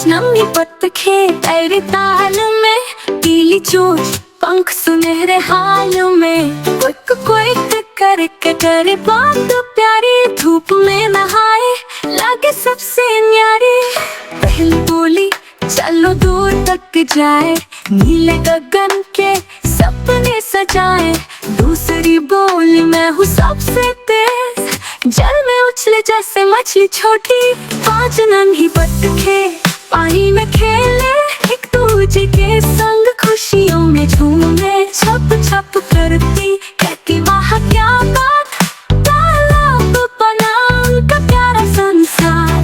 नमी पत्ते तेरे ताल में, पीली चोच पंख सुनहरे हाल में। कोई करके करे बात प्यारी, धूप में नहाए लागे सबसे न्यारी। पहली बोली चलो दूर तक जाए, नीले गगन के सपने सजाए। दूसरी बोली मैं हूँ सबसे तेज, जल में उछले जैसे मछली छोटी। पांच नन्ही बतखे पानी में खेले, एक दूजे के संग खुशियों में झूमे। छप छप करती कहती वाह क्या बात, तालाब बना उनका प्यारा संसार।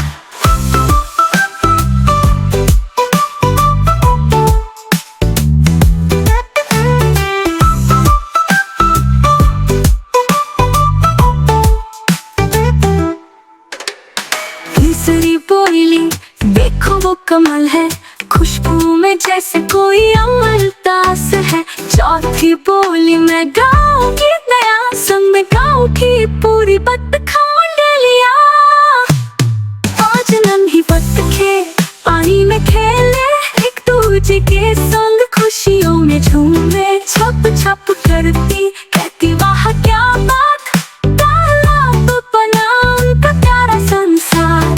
तीसरी बोली देखो वो कमल है, खुशबू में जैसे कोई अमल दास है। चौथी बोली मैं गाऊंगी नया, संग में गाऊंगी पूरी बतखा मंडलिया। पांच नन्ही बतखे पानी में खेले, एक दूजे के संग खुशियों में झूमे। छप छप करती कहती वाह क्या बात, तालाब बना उनका प्यारा संसार।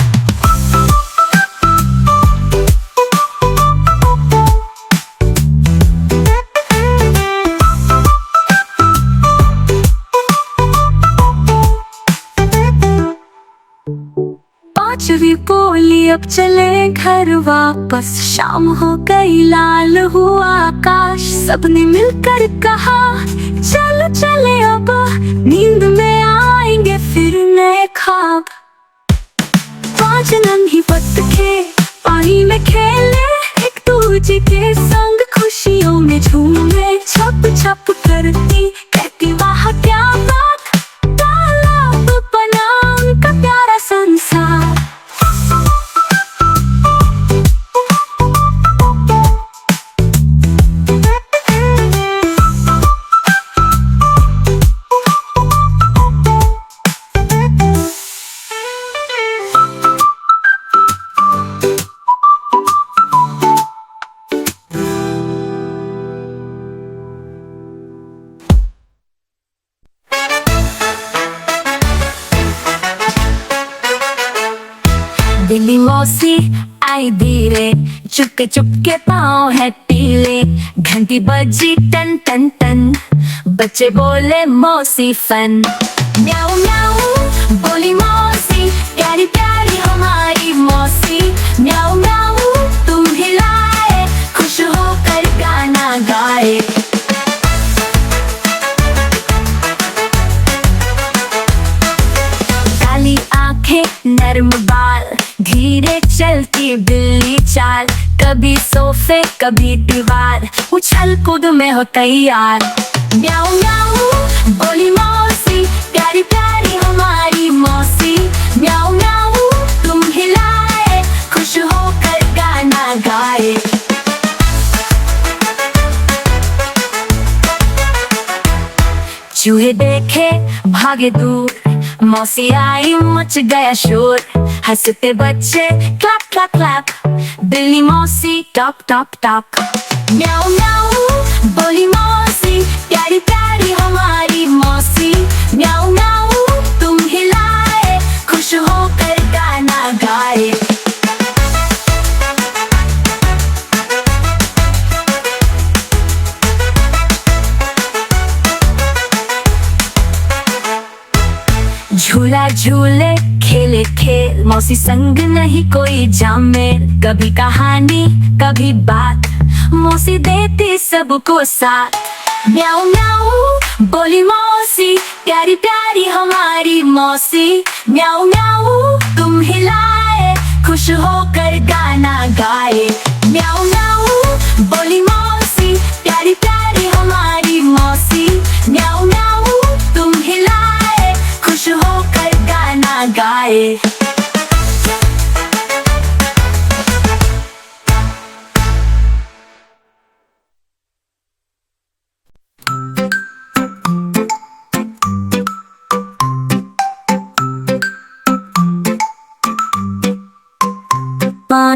पांचवी बोली अब चले घर वापस, शाम हो गई लाल हुआ आकाश। सबने मिलकर कहा चलो चले अब, नींद में आएंगे फिर नए ख्वाब। पांच नन्ही बतखे पानी में खेले, एक दूजे के संग खुशियों में झूमे। छप छप करती कहती वाह क्या बात, तालाब बना उनका प्यारा संसार। दिल्ली मौसी आई धीरे, चुपके चुपके पाँव है पीले। घंटी बजी टन टन टन, बच्चे बोले मौसी फन। म्याऊ म्याऊ बोली मौसी, प्यारी प्यारी हमारी मौसी। म्याऊ म्याऊ तुम हिलाए, खुश होकर गाना गाए। काली आंखें नर्म बाल, धीरे चलती बिल्ली चाल। कभी सोफे कभी दीवार, उछल कूद में हो तैयार। म्याऊ म्याऊ बोली मौसी, प्यारी प्यारी हमारी मौसी। म्याऊ म्याऊ तुम हिलाए, खुश होकर गाना गाए। चूहे देखे भागे दूर, मौसी आई मच गया शोर। हंसते बच्चे क्लैप क्लैप क्लैप, बिल्ली मौसी टॉक टॉक टॉक। म्याऊ म्याऊ बोली मौसी, प्यारी प्यारी हमारी मौसी। म्याऊ म्याऊ तुम हिलाए, खुश होकर गाना गाए। झूला झूले खेले खेल, मौसी संग नहीं कोई जामेल। कभी कहानी कभी बात, मौसी देती सबको साथ। म्याऊ म्याऊ बोली मौसी, प्यारी प्यारी हमारी मौसी। म्याऊ म्याऊ तुम हिलाए, खुश होकर गाना गाए। म्याऊ म्याऊ बोली मौसी, प्यारी प्यारी हमारी मौसी। म्याऊ म्याऊ तुम हिलाए, खुश होकर गाना गाए।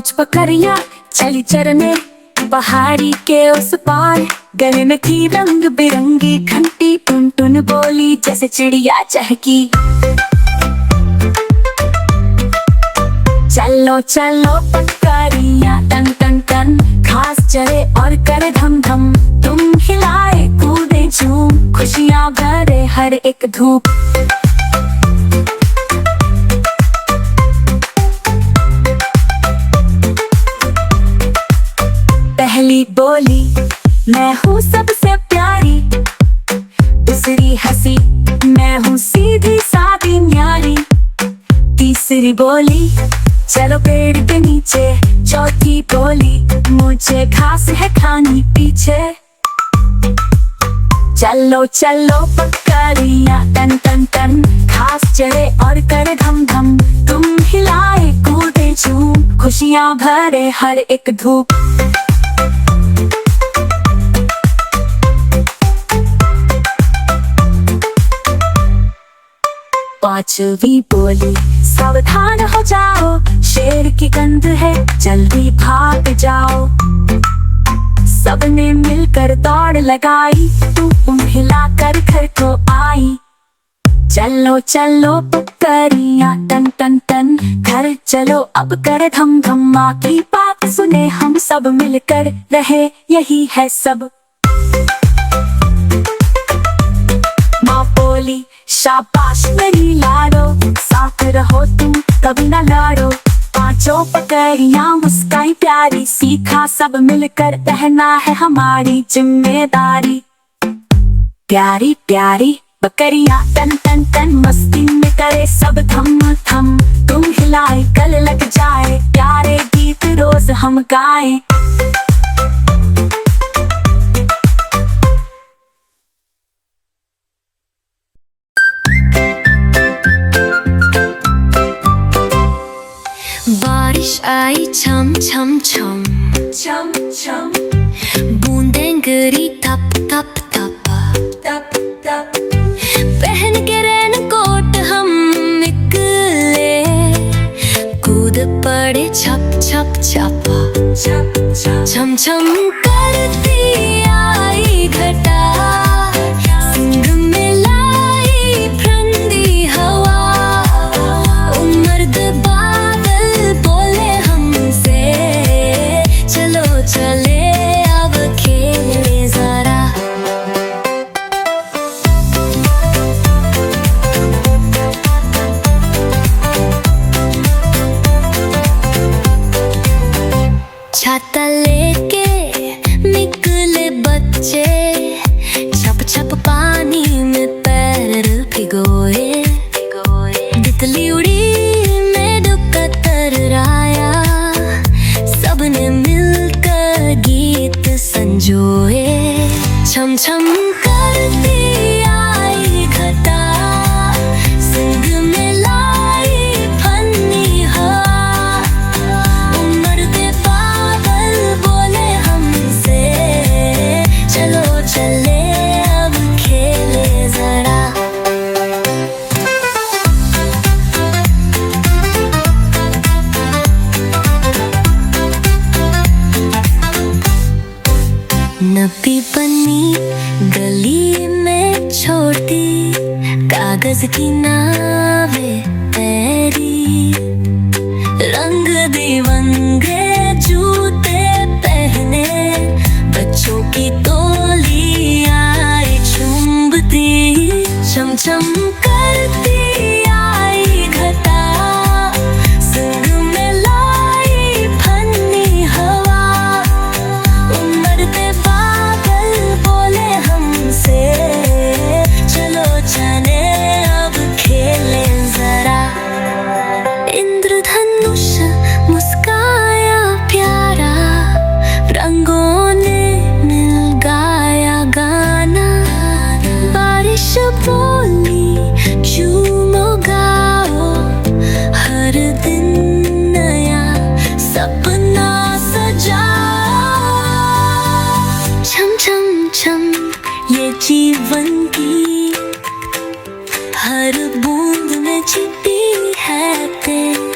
5 बकरियां चली चरने पहाड़ी के उस पार। गले में थी रंग बिरंगी घंटी, टुन टुन बोली जैसे चिड़िया चहकी। चलो चलो बकरियां टन टन टन, घास चरे और करे धम धम। तुम हिलाए कूदे झूम, खुशियां भरे हर एक धूप। पहली बोली मैं हूँ सबसे प्यारी, दूसरी हंसी मैं हूँ सीधी सादी न्यारी। तीसरी बोली चलो पेड़ के नीचे, चौथी बोली मुझे घास है खानी पीछे। चलो चलो बकरियां टन टन टन, घास चरे और करे धम धम। तुम हिलाए कूदे झूम, खुशियां भरे हर एक धूप। पांचवी बोली सावधान हो जाओ, शेर की गंध है जल्दी भाग जाओ। सबने मिलकर दौड़ लगाई, तुम हिलाकर घर को आई। चलो चलो बकरियां टन टन टन, घर चलो अब करे धम धम। माँ की बात सुने हम सब मिलकर रहे यही है सब। माँ बोली शाबाश मेरी लाडो, साथ रहो तुम कभी ना लड़ो। पांचों बकरियां मुस्काई प्यारी, सीखा सब मिलकर रहना है हमारी जिम्मेदारी। प्यारी प्यारी बकरियां टन टन टन, मस्ती में करे सब थम थम। तुम हिलाए कल लग जाए, प्यारे गीत रोज हम गाएं। बारिश आई छम छम छम छम छम, बूंदें गिरी थप थप थप तप तप। पहन के रेनकोट हम निकले, कूद पड़े छप छप छप छप छप। छम छम करती आई घटा, संग में लाई ठंडी हवा। उमर्द बादल बोले हमसे, चलो चले अब खेले जरा। छाता लेके निकले बच्चे, छप छप पानी में पैर भिगोए। तितली उड़ी में डुबका तराया, सबने मिलकर गीत संजोए। छम छम करती आई घटा, संग में लाई फन्नी हवा। उमड़ते बादल बोले हमसे, चलो चले अब खेले जरा। नपी पन्नी गली में छोटी, कागज की नावें तैरी। रंग दिवंगे जूते पहने, बच्चों की टोली आई झूमती। छम छम करती आई घटा, संग में लाई फन्नी हवा। उमड़ते बादल बोले हमसे, चलो चले अब खेले जरा। इंद्रधनुष मुस्काया प्यारा, रंगों ने मिल गाया गाना। बारिश बोली झूमो गाओ, हर दिन नया सपना सजाओ। छम छम छम ये जीवन की हर बूंद में छिपी है तेरी,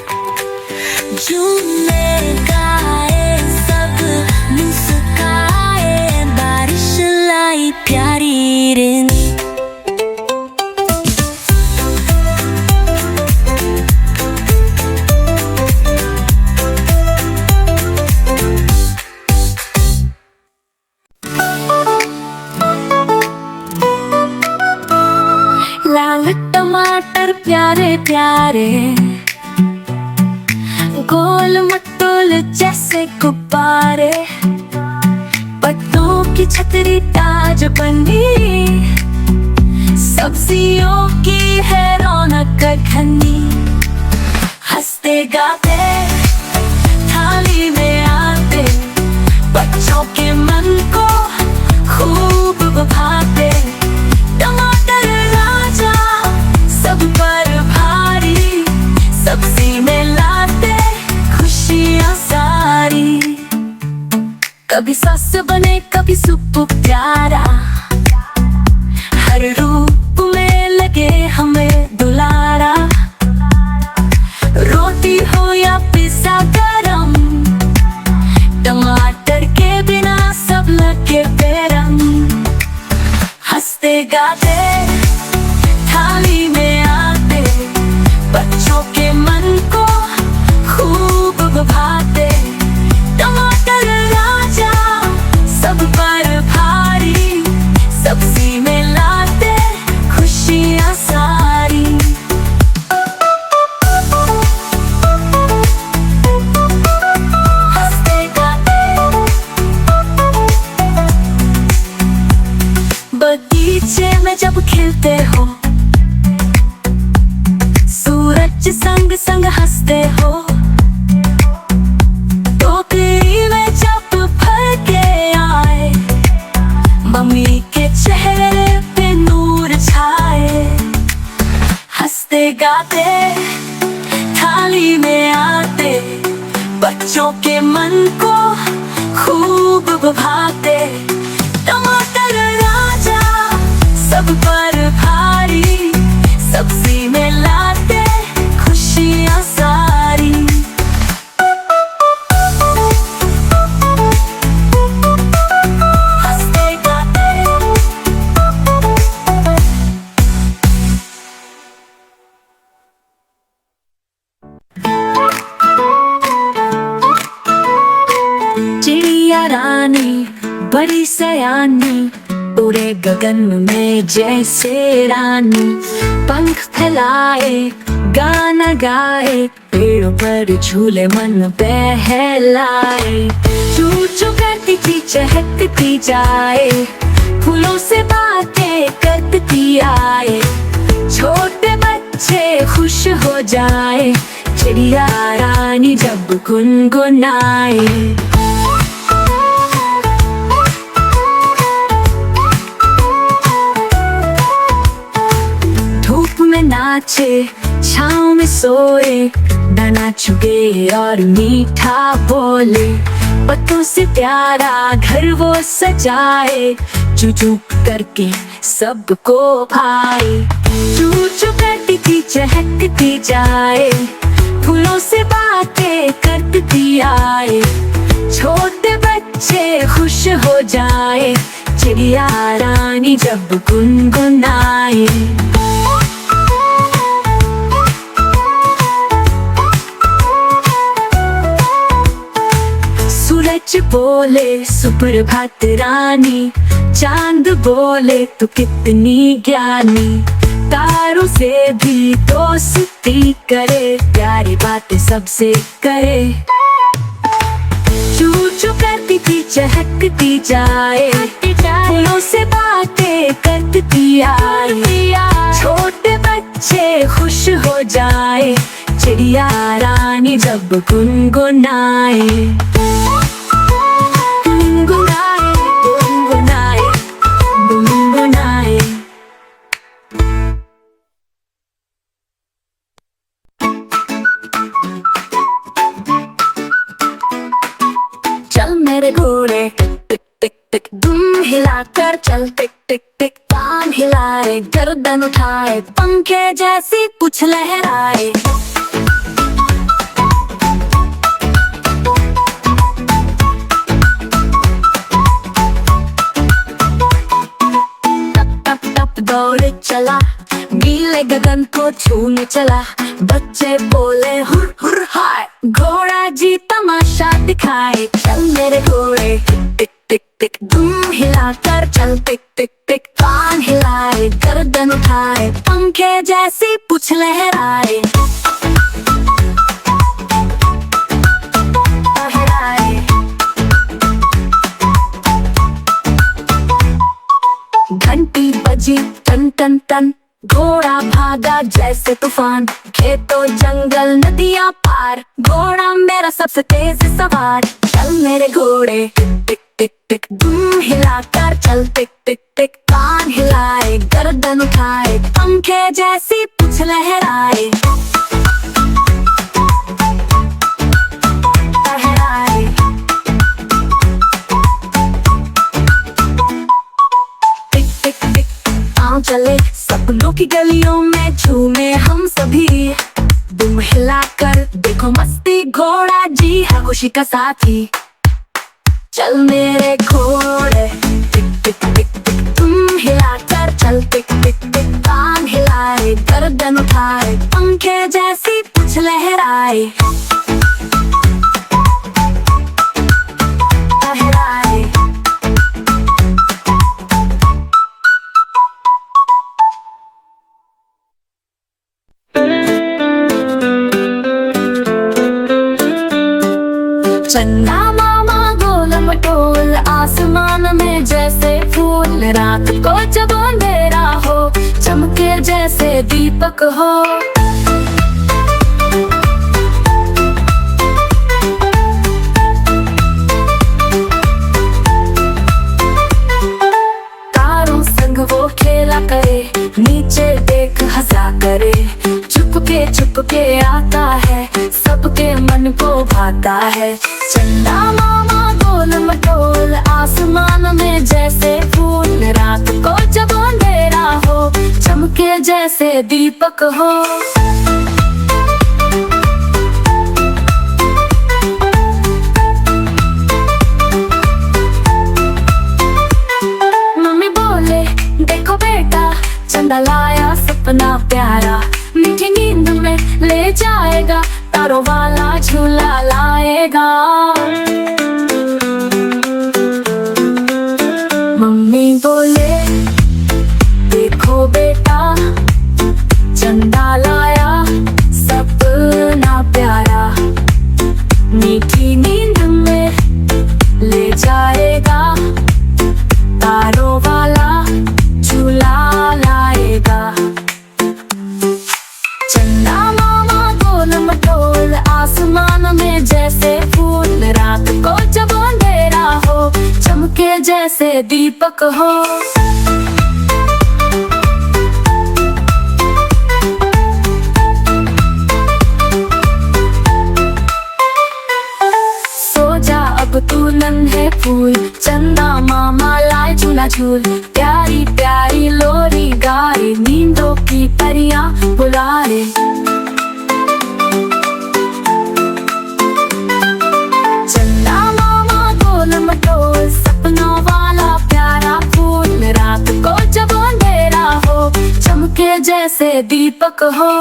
झूमेगा लाल टमाटर प्यारे प्यारे, गोल मटोल जैसे गुब्बारे, पत्तों की छतरी ताज बनी, सब्जियों की है रौनक घनी। हंसते गाते थाली में आते, बच्चों के मन को खूब भाते। टमाटर राजा सब पर भारी, सब्जी में लाते खुशियाँ सारी। कभी सॉस बने कभी सूप प्यारा, हर रूप में लगे हमें दुलारा। रोटी हो या पिज़्ज़ा गरम, टमाटर के बिना सब लगे बेरंग। हंसते गाते थाली में आते, बच्चों के मन को खूब भाते। टमाटर राजा सब पर भारी, सब्जी में लाते खुशियाँ सारी। हंसते गाते बगीचे में जब खेलते हो, सूरज संग संग हंसते हो। टोकरी में जब भर के आए, मम्मी के चेहरे पे नूर छाए। हंसते गाते थाली में आते, बच्चों के मन को खूब भाते। टमाटर राजा सब पर भारी, सब्जी में लाते खुशियाँ सारी। हंसते गाते चिड़िया रानी बड़ी सयानी, उड़े गगन में जैसे रानी। पंख फैलाए गाना गाए, पेड़ों पर झूले मन बहलाए। चू चू करती थी चहकती जाए, फूलों से बातें करती आए। छोटे बच्चे खुश हो जाए, चिड़िया रानी जब गुनगुनाए। धूप में नाचे छाँव में सोए, दाना चुगे और मीठा बोले। पत्तों से प्यारा घर वो सजाए, चू चू करके सबको भाए। चू चू करती थी चहकती जाए, फूलों से बातें करती आए। छोटे बच्चे खुश हो जाए, चिड़िया रानी जब गुनगुनाए। सूरज बोले सुप्रभात रानी, चांद बोले तू कितनी ज्ञानी। तारों से भी दोस्ती करे, प्यारी बातें सबसे करे। चू चू करती थी चहकती जाए, फूलों से बातें करती आए। छोटे बच्चे खुश हो जाए, चिड़िया रानी जब गुनगुनाए। गुनगुनाए गुनगुनाए गुनगुनाए। चल मेरे घोड़े टिक टिक टिक, दुम हिलाकर चल। टिक टिक टिक कान हिलाए, गर्दन उठाए, पंखे जैसी कुछ लहराए। दौड़े चला, नीले गगन को छूने चला। बच्चे बोले हुर हुर हाय, घोड़ा जी तमाशा दिखाए। चल मेरे घोड़े टिक टिक टिक टिक दुम हिलाकर चल टिक टिक टिक, कान हिलाए गर्दन उठाए, पंखे जैसी पूंछ लहराए। घंटी बजी टन टन टन, घोड़ा भागा जैसे तूफान, खेतों जंगल नदियां पार, घोड़ा मेरा सबसे तेज सवार। चल मेरे घोड़े टिक टिक टिक दुम हिलाकर चल टिक टिक टिक, कान हिलाए गर्दन उठाए, पंखे जैसी पूंछ लहराए। चले सपनों की गलियों में झूमे हम सभी, दुम हिलाकर देखो मस्ती, घोड़ा जी है खुशी का साथी। चल मेरे घोड़े टिक टिक टिक टिक दुम हिलाकर चल टिक टिक टिक, कान हिलाए गर्दन उठाए, पंखे जैसी पूंछ लहराए। चंदा मामा गोल मटोल आसमान में जैसे फूल, रात को जब अंधेरा हो चमके जैसे दीपक हो। तारों संग वो खेला करे, नीचे देख हंसा करे, चुपके आता है, सबके मन को भाता है। चंदा मामा गोल मटोल आसमान में जैसे फूल, रात को जब अंधेरा हो चमके जैसे दीपक हो। मम्मी बोले देखो बेटा, चंदा लाया सपना प्यारा, मीठी नींद में ले जाएगा, तारों वाला झूला लाएगा। मम्मी बोले देखो बेटा, चंदा लाया सपना प्यारा, मीठी नींद में ले जाएगा, तारों वाला झूला लाएगा। चंदा मामा गोल मटोल आसमान में जैसे फूल, रात को जब अंधेरा हो चमके जैसे दीपक हो। सो जा अब तू नन्हे फूल, चंदा मामा लाए झूला झूल, प्यारी प्यारी लोरी गाए, नींदों की परियां बुलाए। चंदा मामा गोल मटोल सपनों वाला प्यारा फूल, रात को जब अंधेरा हो चमके जैसे दीपक हो।